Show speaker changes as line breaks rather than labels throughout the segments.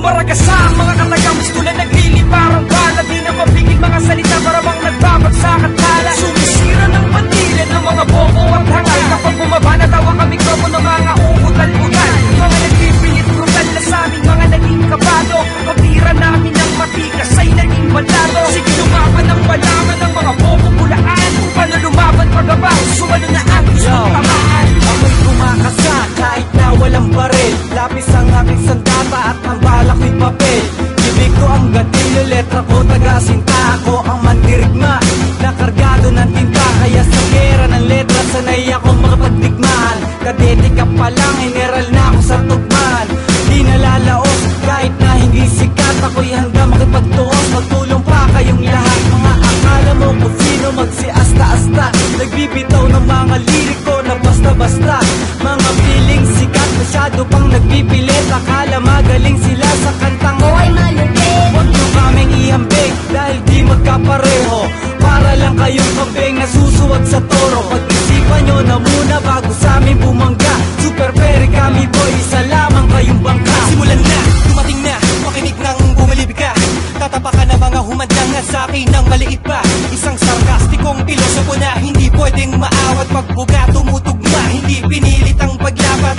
Bumaragasa ang mga katagams tulad nagliliparang bala. Di na mapigil mga salita para bang nagbabagsak at tala. Sumisira ng pandilan ng mga bobo at hangal. Kapag bumaba na tawa ang mikropono ng mga uutal-utal. Mga nagpipilit brutal na sa aming mga naging kabado. Pagtira namin ng matigas ay naging balado. Sige lumaban ng malaman ng mga bobo bulaan. Kung paano lumaban pagabang sumalo na ang gustong tamaan.
Ako'y kumakasa kahit na walang baril. Lapis ang aking sandata at ang balak ko'y papel. Ibig ko ang gatilyo, letra ko taga-sinta. Ako ang mandirigma, nakargado ng tinta. Kaya sa gera ng letra, sanay ako makapagdigmaan. Kadete ka pa lang, general na ako sa tugman. Di nalalaos kahit na hindi sikat. Ako'y handa makipagtuos, magtulong pa kayong lahat. Mga akala mo kung sino magsiasta-asta. Nagbibitaw ng mga liriko na basta-basta. Mga feeling sikat, masyado pang nagpipilit. Akala magaling sila sa kantang o ay malupit. Huwag nyo kaming ihambing dahil di magkapareho. Para lang kayong kambing na susuwag sa toro. Pag-isipan nyo na muna bago sa amin bumangga. Super peri kami boy, isa lamang kayong bangka.
Simulan na, dumating na, makinig nang bumalibig ka. Tatapakan na mga humandang nga sa akin ng maliit pa. Isang sarkastikong pilosopo na hindi pwedeng maawat. Pagbuga tumutugma, hindi pinilit ang paglapat.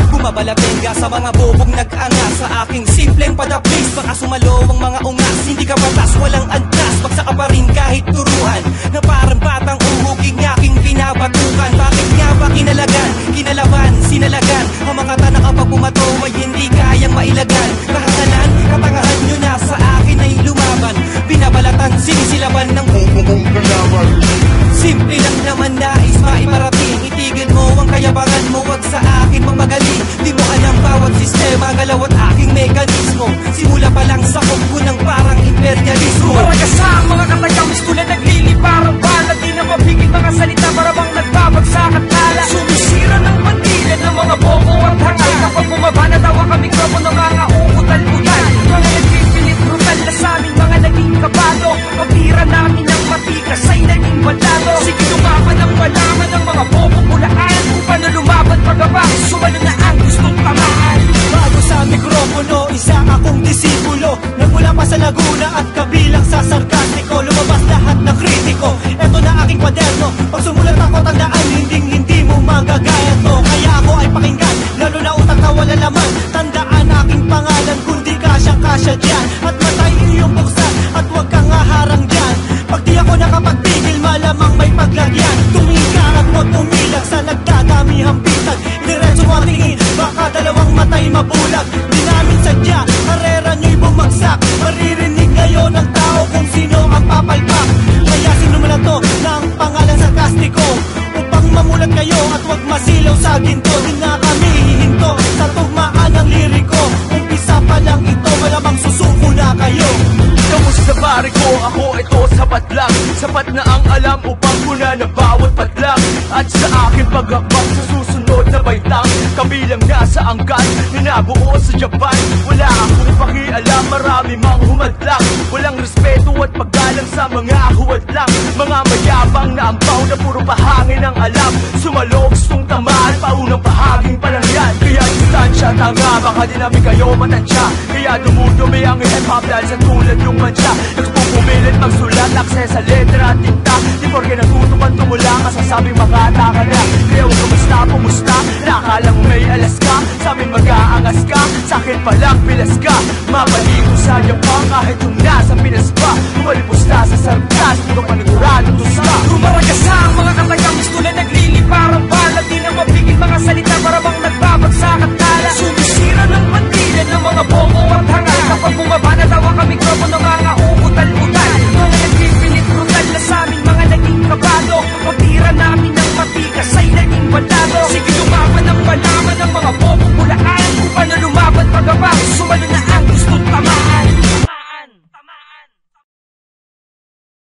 Bumabalatenga sa mga bobong nag-anga sa aking simpleng padaplis. Baka sumalo ang mga ungas, hindi ka batas, walang antas. Bagsa ka pa rin kahit turuan na parang batang uhuging aking pinabatukan. Bakit nga ba kinalagan, kinalaban, sinalagan ang mga tanak kapag bumato ay hindi kayang mailagan. Kahangalan, katangahan nyo na sa akin ay lumaban. Binabalatan, sinisilaban ng bubong kalaban. Simple lang naman nais maiparating. Itigil mo ang kayabangan mo, wag sa akin mamagaling. Di mo alam bawat sistema, galaw at aking mekanismo. Simula pa lang sa ko ng parang imperialismo.
Bumaragasa ang mga katagams tulad nagliliparang bala. Di na mapigil mga salita para bang nagbabagsak at tala. Sumisira ng pandilan ng mga bobo at hangal. Kapag bumaba na tawa ang mikropono ng mga uutal-utal. Mga nagpipilit brutal na sa aming mga naging kabado. Pagtira namin ng matigas ay naging balado. Sige lumaban ng malaman ng mga bobo bulaan. Kung paano lumaban pagabang sumalo na ang gustong tamaan.
Bago sa mikropono, isa akong disipulo. Nagmula pa sa Laguna at kabilang sa sarkastiko. Lumabas lahat na kritiko, eto na aking kwaderno. Pag sumulat ako tandaan, hindi mo magagaya to. Kaya ako ay pakinggan, lalo na utak na wala laman. Tandaan aking pangalan, kundi kasya dyan. At matay iyong buksan, at huwag kang haharang dyan. Pag di ako nakapagpigil, malamang may paglagyan. Tumingin ka at huwag umilag sa nagdadamihang bitag. Diretso mo ang tingin, baka dalawang matay mabulag. Di namin sadya, karera nyo'y bumagsak. Maririnig ngayon ng tao kung sino ang papalpak. Kaya sinumala to ng pangalan sarkastiko, upang mamulat kayo at huwag masilaw sa ginto. Di na kami hihinto sa tugmaan ng liriko. Umpisa pa lang ito, malamang susuko na kayo.
Kamusta pare ko? Ako ito sapat lang. Sapat na ang alam upang puna na bawat padlang. At sa akin paghakbang sa susunod na baitang, kabilang na sa angkan na nabuo sa Japan. Wala akong pakialam, marami mang humadlang. Walang respeto at paggalang sa mga huwadlang. Mga mayabang na ampaw na puro pahangin ang alam. Sumalo gustong tamaan, paunang bahaging panangyan. Kaya distansya, tanga, baka di namin kayo matansya. Kaya dumudumi ang hip-hop dahil sa tulad yung mansya. Nagpupumilit magsulat, akses sa letra at tinta. Di porke natutupan tumula, masasabing makataka na. Kaya huwag kamusta, pumusta, nakakala mo may alas ka. Sa amin mag-aangas ka, sa akin palang pilas ka. Mapaligo sa Japan kahit yung nasa Pinas pa. Umalipos na sa sarkas, puro